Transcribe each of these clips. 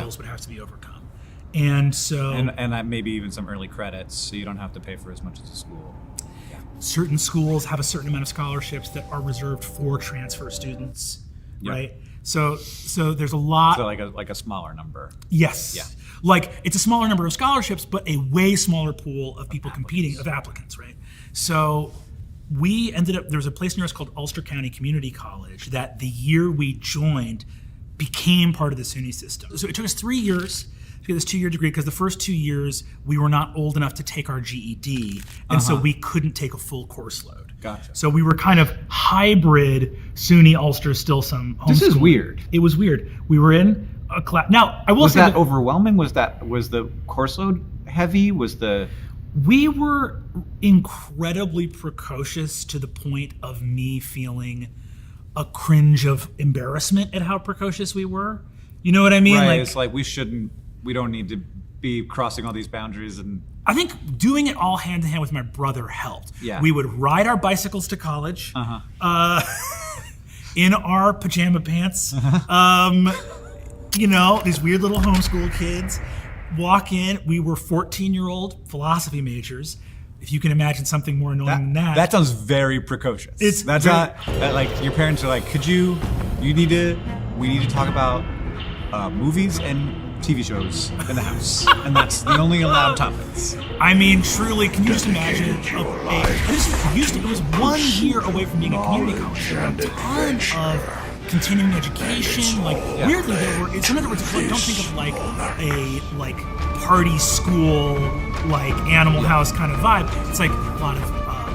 hurdles would have to be overcome. And so... And that maybe even some early credits, so you don't have to pay for as much as a school. Certain schools have a certain amount of scholarships that are reserved for transfer students, right? So there's a lot... So like a smaller number. Yes. Yeah. Like, it's a smaller number of scholarships, but a way smaller pool of people competing, of applicants, right? So we ended up, there was a place near us called Ulster County Community College that the year we joined became part of the SUNY system. So it took us 3 years to get this 2-year degree, because the first 2 years we were not old enough to take our GED, and so we couldn't take a full course load. Gotcha. So we were kind of hybrid SUNY, Ulster, still some homeschooling. This is weird. It was weird. We were in a class. Now, I will Was say that overwhelming? Was the course load heavy? We were incredibly precocious to the point of me feeling a cringe of embarrassment at how precocious we were. You know what I mean? Right. It's like we don't need to be crossing all these boundaries. And I think doing it all hand in hand with my brother helped. Yeah. We would ride our bicycles to college in our pajama pants. You know, these weird little homeschool kids walk in. We were 14-year-old philosophy majors. If you can imagine something more annoying than that. That sounds very precocious. That's not like your parents are like, we need to talk about movies and TV shows in the house, and that's the only allowed topics. I mean, truly, can you just imagine? It was 1 year away from being a community college. There were a ton of continuing education. Weirdly, there were. In other words, don't think of like a party school, like Animal House kind of vibe. It's like a lot of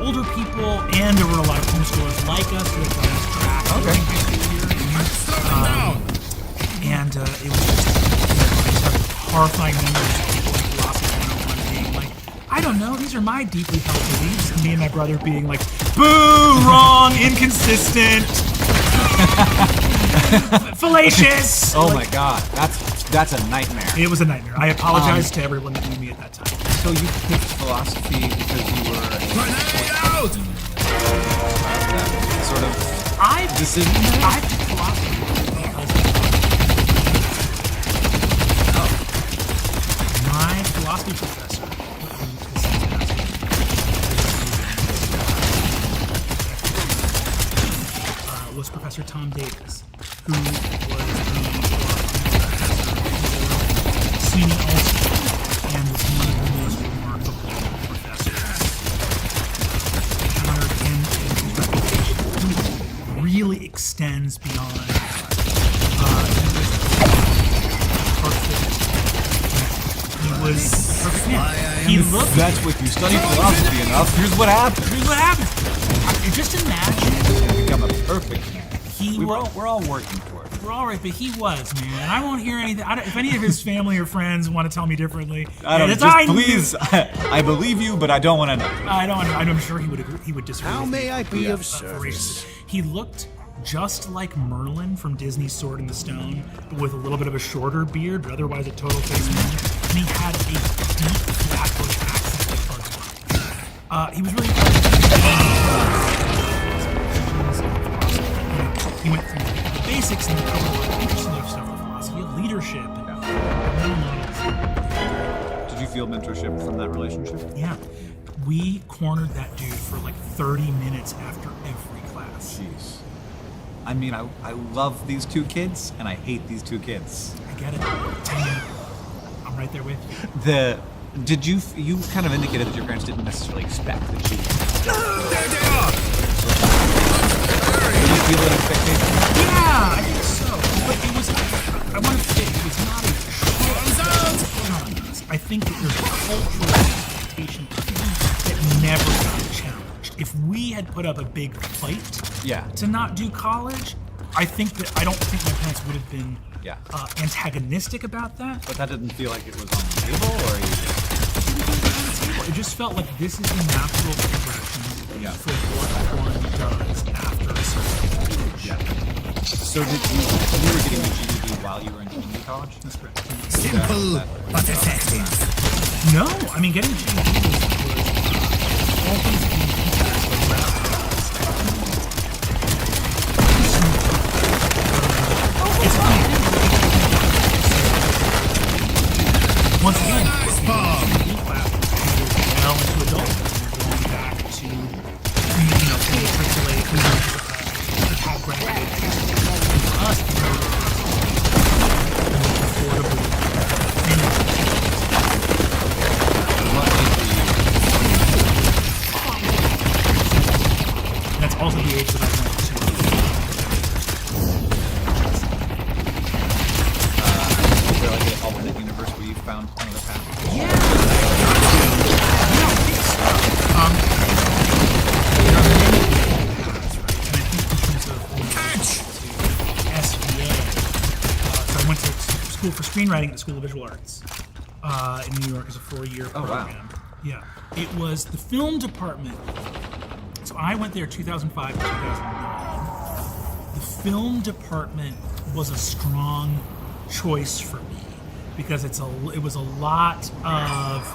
older people, and there were a lot of homeschoolers like us who had done this track. And it was just, I just have horrifying memories of people in philosophy 101 being like, I don't know, these are my deeply held beliefs. And me and my brother being like, boo, wrong, inconsistent, fallacious. Oh my God, that's a nightmare. It was a nightmare. I apologize to everyone that knew me at that time. So you picked philosophy because you were sort of decision? I picked philosophy because my philosophy professor, was Professor Tom Davis, who was the SUNY Ulster and was one of the most remarkable professors. His reputation really extends beyond he was perfect man. He looked. That's what you study philosophy enough. Here's what happened. Just imagine. Become a perfect man. We're all working towards it. We're all right, but he was, man. I won't hear anything. If any of his family or friends want to tell me differently, please. I believe you, but I don't want to know. I'm sure he would agree. He would disagree. How may I be of service? He looked just like Merlin from Disney's Sword in the Stone, but with a little bit of a shorter beard, but otherwise a total face man. And he had a deep Flatbush accent like Bugs Bunny. He was really. He went through the basics and the interesting stuff with philosophy of leadership and Did you feel mentorship from that relationship? Yeah. We cornered that dude for like 30 minutes after every class. Jeez. I mean, I love these two kids, and I hate these two kids. I get it. I'm right there with you. You kind of indicated that your parents didn't necessarily expect that you Did you feel an expectation? Yeah, I think so. But it was, I want to say, it was not a choice. I think that there's a cultural expectation that never got challenged. If we had put up a big fight to not do college, I don't think my parents would have been antagonistic about that. But that didn't feel like it was on the table, or it didn't feel like it was on the table. It just felt like this is the natural progression for what one does after a certain age. Yeah. So you were getting the GED while you were in community college? That's correct. Simple but effective. No, I mean getting GED was all things being it's funny. alternate universe where you found another path? Yeah. I think so. There are many paths, right? And I think in terms of SVA, so I went to school for screenwriting at the School of Visual Arts in New York as a 4-year program. Wow. Yeah. It was the film department. So I went there 2005 to 2009. The film department was a strong choice for me because it was a lot of,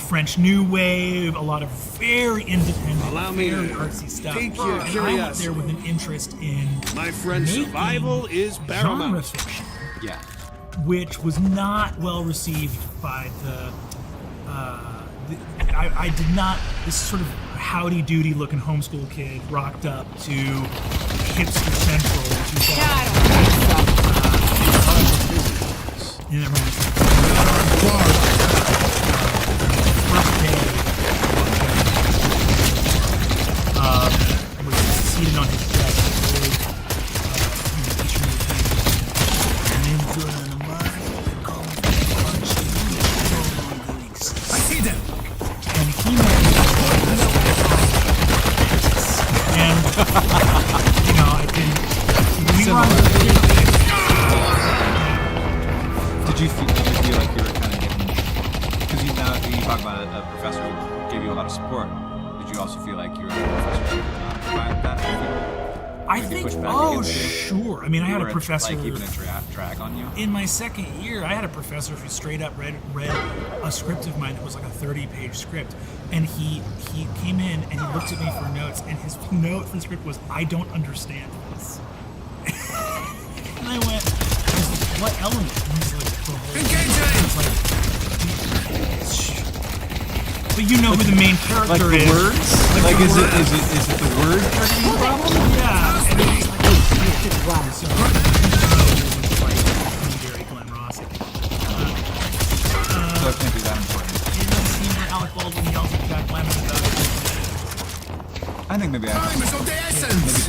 French New Wave, a lot of very independent, very artsy stuff. And I went there with an interest in My friend, survival is genre paramount. fiction, Yeah. which was not well received by I did not. This sort of howdy-doody looking homeschool kid rocked up to hipster central. In the first day, was seated on his desk. I see them. And he met me. And, I didn't. We were on the Did you feel like you were kind of getting, because you talk about a professor who gave you a lot of support. Did you also feel like you were a professor by that? I think, sure. I mean, I had a professor. Like even a drag on you? In my second year, I had a professor who straight up read a script of mine that was like a 30-page script. And he came in and he looked at me for notes, and his note for the script was, "I don't understand this." And I went, "What element?" And he's like, "The whole thing." I was like, but you know who the main character Like the is. words? Like is it the word problem? Yeah. And he's like, so very Glenn Ross. So it can't be that important. In the scene where Alec Baldwin yells at Jack Lemmon about it. I think maybe Time is of the essence.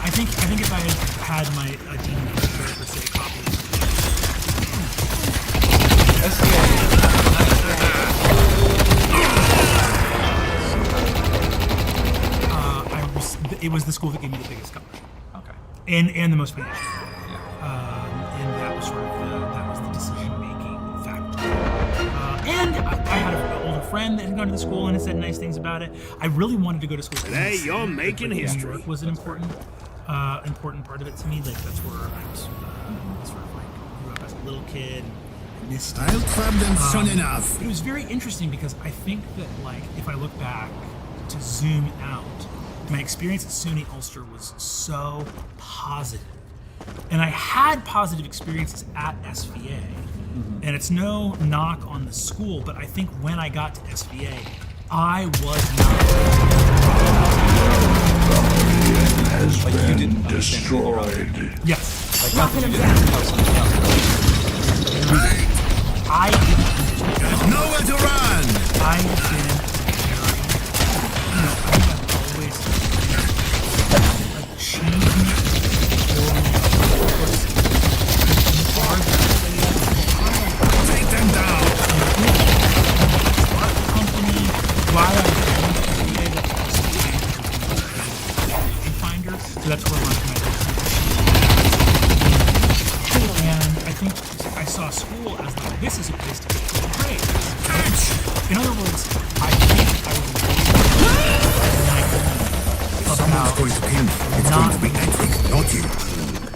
I think if I had my Dean per se copy. It was the school that gave me the biggest scholarship. Okay. And the most financial. Yeah. And that was sort of the decision-making factor. And I had an older friend that had gone to the school and had said nice things about it. I really wanted to go to school. Today, you're making New history. York was an important part of it to me. Like that's where I was, sort of like grew up as a little kid. Missed it. I'll club them soon enough. It was very interesting because I think that, like, if I look back to zoom out, my experience at SUNY Ulster was so positive. And I had positive experiences at SVA. And it's no knock on the school, but I think when I got to SVA, I was not. Has you been didn't destroyed. Yes. Like not that you didn't know something else. I didn't understand. Nowhere to run. I didn't. I have always achievement Take them down. Our company, while I was Finder, so that's where I'm and I think I saw school as like, this is a place to get grades. In other words, I think I was Someone's going to kill me. It's going to be Edwin, not you.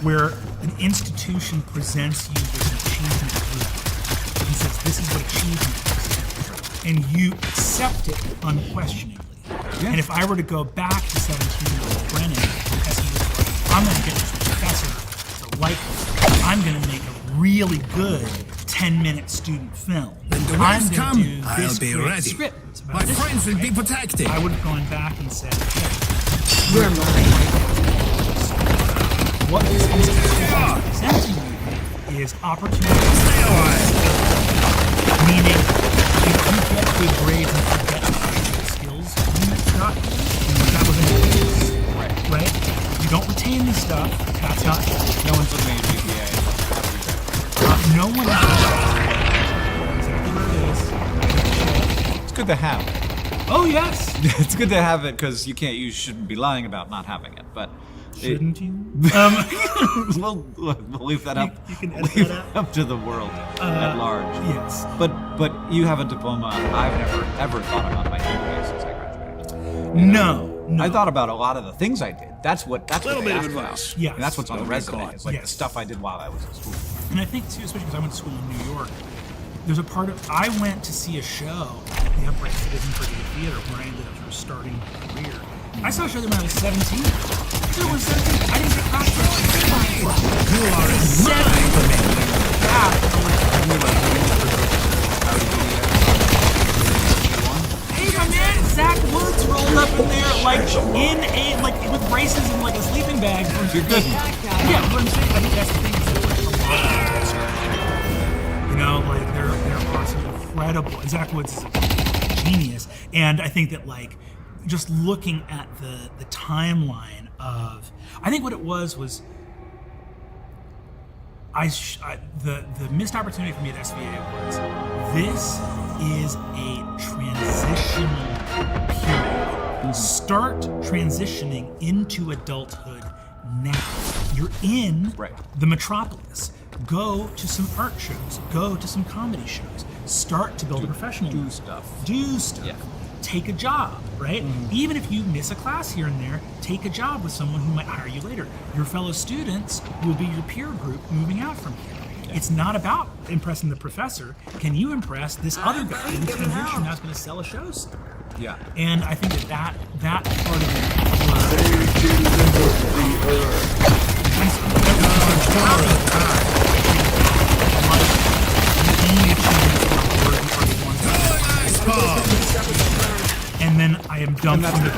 where an institution presents you with an achievement group and says, this is what achievement is. And you accept it unquestioningly. Yeah. And if I were to go back to 17-year-old Brennan, as he was like, I'm going to get this professor to like me. I'm going to make a really good 10-minute student film. When the I'm waves gonna come, do I'll this be great ready. script about My this friends will guy. be protected. I would have gone back and said, hey, You're mine. what this institution is presenting you is opportunity. Stay away. Meaning, if you get good grades and forget the skills you got, that was an right? You you don't retain this stuff, that's not. No one's looking at your GPA. No one knows exactly where it is. It's good to have. Oh yes. It's good to have it because you shouldn't be lying about not having it. But Shouldn't you? we'll leave that up. You can edit that out. Up to the world at large. Yes. But you have a diploma. I've never ever thought about my GPA since I graduated. No. I thought about a lot of the things I did. That's what Little they bit of asked advice. about. Yes. And that's what's on the Don't be resume. caught. It's like the Yes. stuff I did while I was in school. And I think too, especially because I went to school in New York, there's a part of I went to see a show at the Upright Citizen Brigade Theater where I ended up sort of starting my career. I saw a show there when I was 17. I was 17. I didn't take classes. You are in my domain. Hey, my man, Zach Woods rolled up in there with braces and like a sleeping bag. You're good. Yeah, but I'm saying, I think that's the thing. Is that, like, a lot of guys, you know, like they're awesome, incredible. And Zach Woods is a genius, and I think that like just looking at the timeline of, I think what it was the missed opportunity for me at SVA was this is a transitional period. Start transitioning into adulthood now. You're in Right. the metropolis. Go to some art shows. Go to some comedy shows. Start to build a professional do life. stuff. Do stuff. Yeah. Take a job, right? Even if you miss a class here and there, take a job with someone who might hire you later. Your fellow students will be your peer group moving out from here. It's not about impressing the professor. Can you impress this other guy who 10 years from now is going to sell a show somewhere? Yeah. And I think that part of it and then I am dumped And into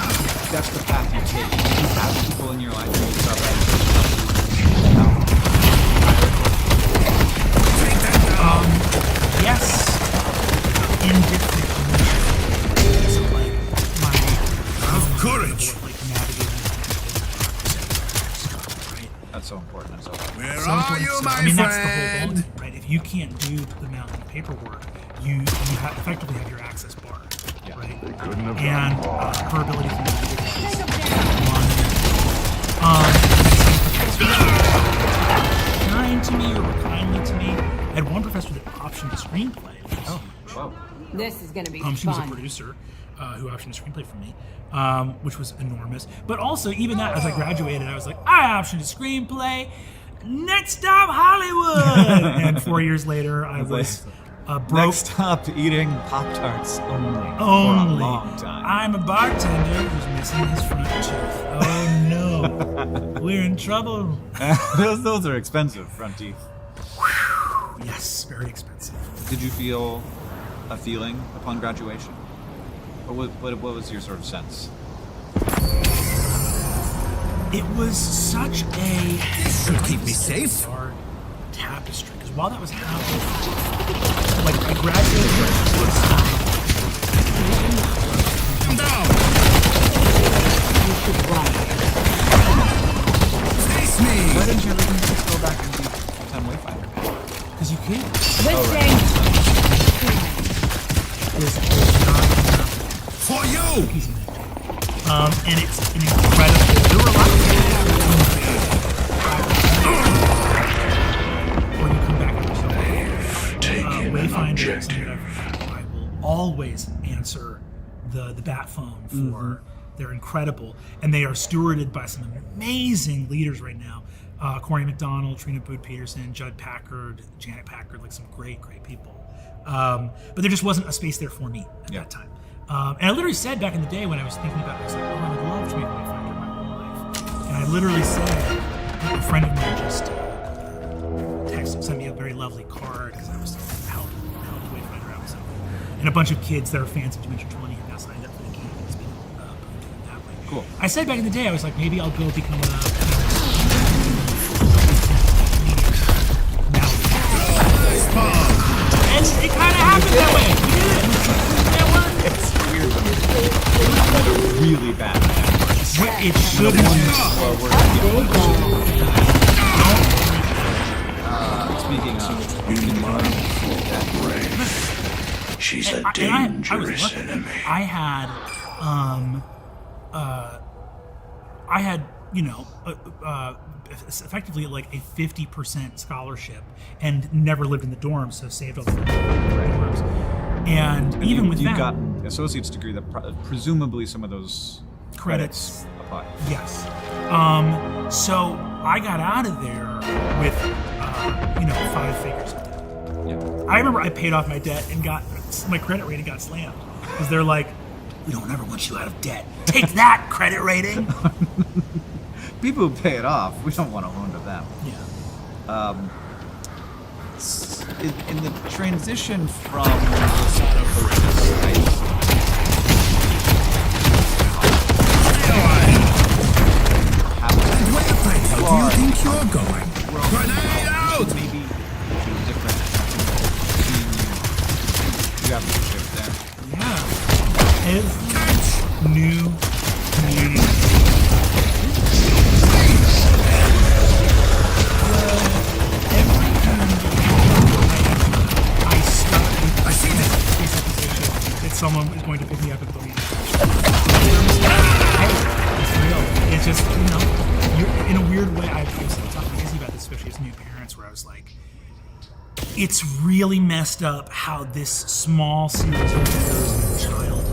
that's the path you take. You have people in your life who start yes, in different niches. So like Have courage. like navigating stuff, right? That's so important. That's so important. Where So are important. you, So, my I mean, that's the friend? whole ball, right? If you can't do the mountain of paperwork, you effectively have your access bar, Yeah. right? And her ability to navigate kind to me or were kindly to me. I had one professor that optioned a screenplay. Whoa. This is gonna be She was a fun. producer who optioned a screenplay for me, which was enormous. But also, even that, as I graduated, I was like, I optioned a screenplay. Next stop, Hollywood. And 4 years later, I was broke. Next stop, eating Pop-Tarts only for a Only. long time. I'm a bartender who's missing his front tooth. Oh no, we're in trouble. those are expensive, front teeth. Yes, very expensive. Did you feel a feeling upon graduation? Or what was your sort of sense? It was such a Should keep me safe. bizarre tapestry. Because while that was happening, like I graduated. Come down. Face Why me. didn't you ever just go back and be full-time wayfinder? Because you can't. Twisting. There's not enough For you. cookies in that cake. And it's an incredible. There were a lot of or you come back and yourself. Wayfinder is something that I will always answer the bat phone for. They're incredible, and they are stewarded by some amazing leaders right now. Corey McDonald, Trina Boot Peterson, Judd Packard, Janet Packard, like some great people. But there just wasn't a space there for me at that time. And I literally said back in the day when I was thinking about it, I was like, oh, I would love to be a wayfinder my whole life. And I literally said, a friend of mine just sent me a very lovely card because I was held a wayfinder out. So, and a bunch of kids that are fans of Dimension 20 have now signed up for the camp. It's been that way. Cool. I said back in the day, I was like, maybe I'll go become a and it kind of happened that way. We did it. It's weird when it's really bad. It shouldn't. Or we're She's a I dangerous was lucky. enemy. I had, effectively like a 50% scholarship and never lived in the dorms, so saved all the dorms. And even with you've that, got an associate's degree that presumably some of those credits apply. Yes. So I got out of there with, 5 figures of debt. Yeah. I remember I paid off my debt and my credit rating got slammed because they're like, we don't ever want you out of debt. Take that, credit rating. People who pay it off, we don't want to loan to them. Yeah. In the transition from Where do you think you're going? Grenade out! maybe different. You have to shift there. Yeah. Every new community. Every community I started. I see that. That someone is going to pick me up and put me in. It's real. It's just, you're, in a weird way, I was talking crazy about this, especially as new parents, where I was like, it's really messed up how this small series of years in childhood,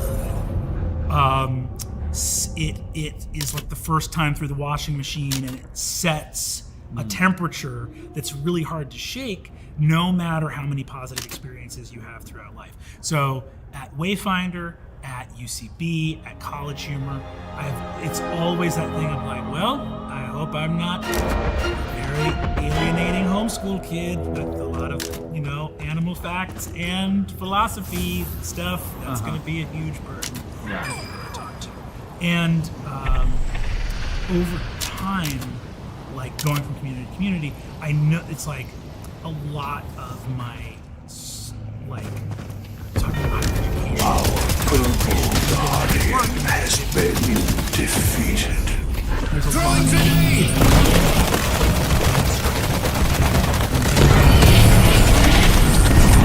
it is like the first time through the washing machine, and it sets a temperature that's really hard to shake, no matter how many positive experiences you have throughout life. So at Wayfinder, at UCB, at College Humor, it's always that thing of like, well, I hope I'm not a very alienating homeschool kid with a lot of, animal facts and philosophy stuff. That's going to be a huge burden to talk to. And over time, like going from community to community, I know it's like a lot of my, like, talking about education. Our purple guardian has been defeated. There's a Throwing lot grenade!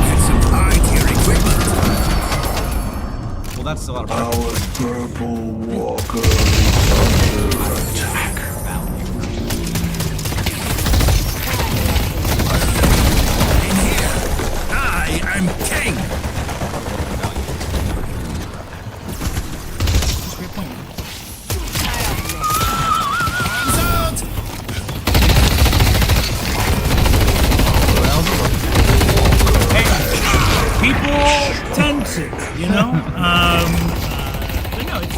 Get some high-tier equipment. Well, that's a lot of Our purple walker is under attack. In here, I am king. That's a great point. Arms out. People tend to, but no, it's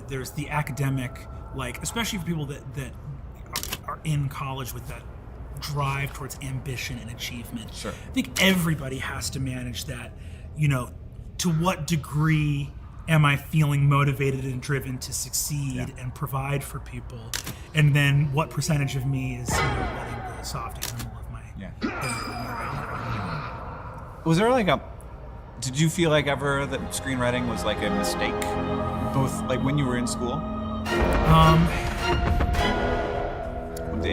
there's the academic, like, especially for people that are in college with that drive towards ambition and achievement. Sure. I think everybody has to manage that. To what degree am I feeling motivated and driven to succeed and provide for people, and then what percentage of me is letting the soft animal of my Was there did you feel like ever that screenwriting was like a mistake? Both like when you were in school?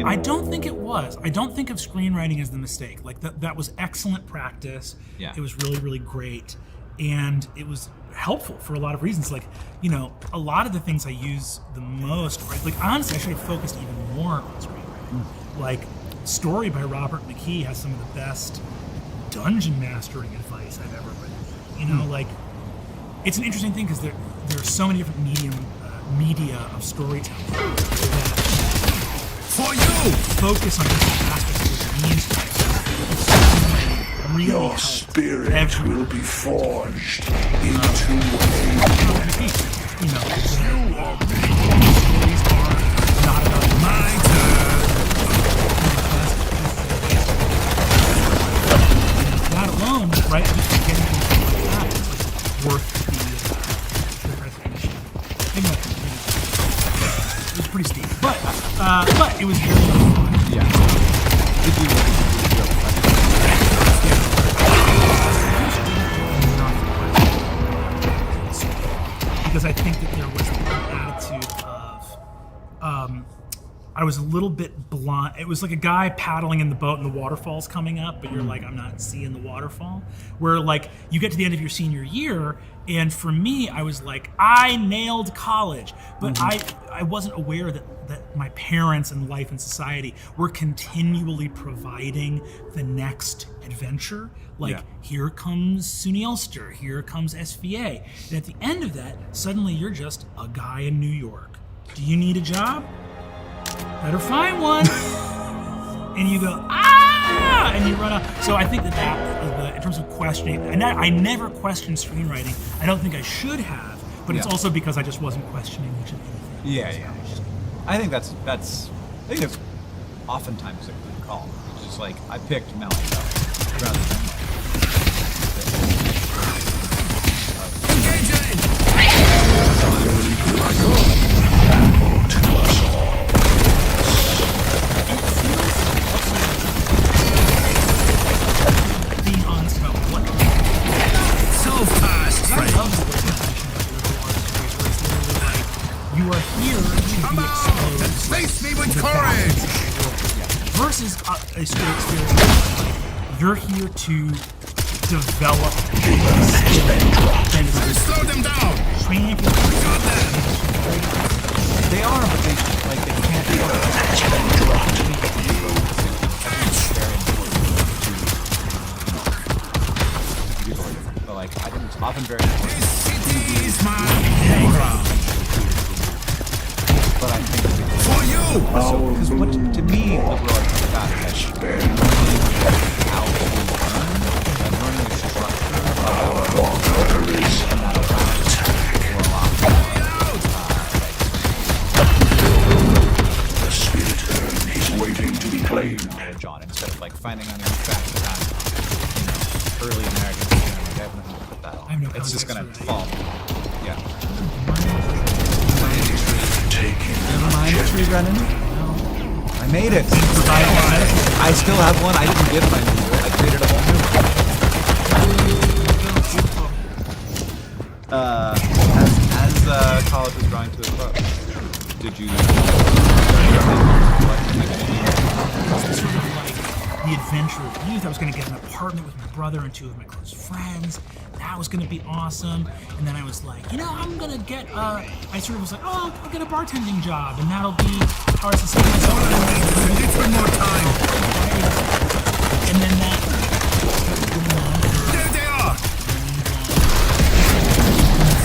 I don't think it was. I don't think of screenwriting as the mistake. Like that was excellent practice. Yeah. It was really, really great. And it was helpful for a lot of reasons. Like, a lot of the things I use the most, right? Like, honestly, I should have focused even more on screenwriting. Like, Story by Robert McKee has some of the best dungeon mastering advice I've ever written. Like, it's an interesting thing because there are so many different media of storytelling that For you. focus on different aspects of what it means to myself. Really Your helped spirit everyone. will be forged into a Stories are not about My turn. that alone, right? Just getting things like that is like worth the recognition. Maybe not the- it was pretty steep, but it was very fun. Yeah. Did you Because I think that there was an attitude of I was a little bit blind. It was like a guy paddling in the boat and the waterfall's coming up, but you're like, I'm not seeing the waterfall. Where like you get to the end of your senior year, and for me, I was like, I nailed college, but I wasn't aware that my parents and life and society were continually providing the next adventure. Like, here comes SUNY Ulster, here comes SVA. And at the end of that, suddenly you're just a guy in New York. Do you need a job? Better find one. And you go, ah! And you run up. So I think that in terms of questioning, and I never questioned screenwriting. I don't think I should have, but it's also because I just wasn't questioning much of anything. Yeah. I think that's oftentimes a good call. It's just like I picked Melon rather than being honest about what Self-task. I love the way you are here to be exposed Face me with to the courage. facts versus a school experience. You're here to develop and Slow them down. training. Got them. they are, but they can't be. But like I think it's often very important. This city is my playground. But I think For you. because what to me liberal arts is about is how to learn and learning the structure of our and that allows for a lot The spirit is waiting to be claimed. of John instead of like finding on your back early American history. Like, I have nothing to put that on. I have no It's just gonna context for fall. Yeah. Taking Never mind the tree, Brennan. I made it. I still have one. I didn't give mine to you. I created a whole new one. As college was drawing to a close, did you? Sort of like the adventure of youth. I was going to get an apartment with my brother and two of my close friends. That was going to be awesome. And then I was like, I'm going to get, I sort of was like, oh, I'll get a bartending job. And that'll be how I sustain myself. A little more time. And then that started going on. There they are.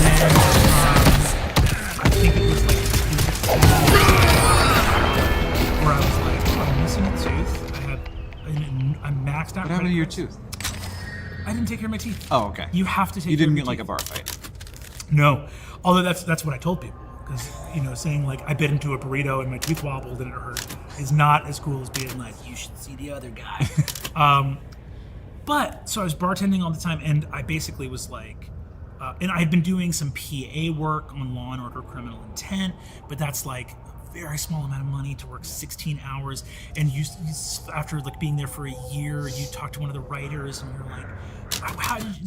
And I think it was like, where I was like, I'm missing a tooth. I'm maxed out. What happened to your tooth? I didn't take care of my teeth. Oh, okay. You have to take. You care didn't of get your like a teeth. bar fight. No, although that's what I told people, because saying like I bit into a burrito and my teeth wobbled and it hurt is not as cool as being like you should see the other guy. But so I was bartending all the time, and I basically was like, and I had been doing some PA work on Law and Order: Criminal Intent, but that's like a very small amount of money to work 16 hours, and you after like being there for a year, you talk to one of the writers, and you're like, how did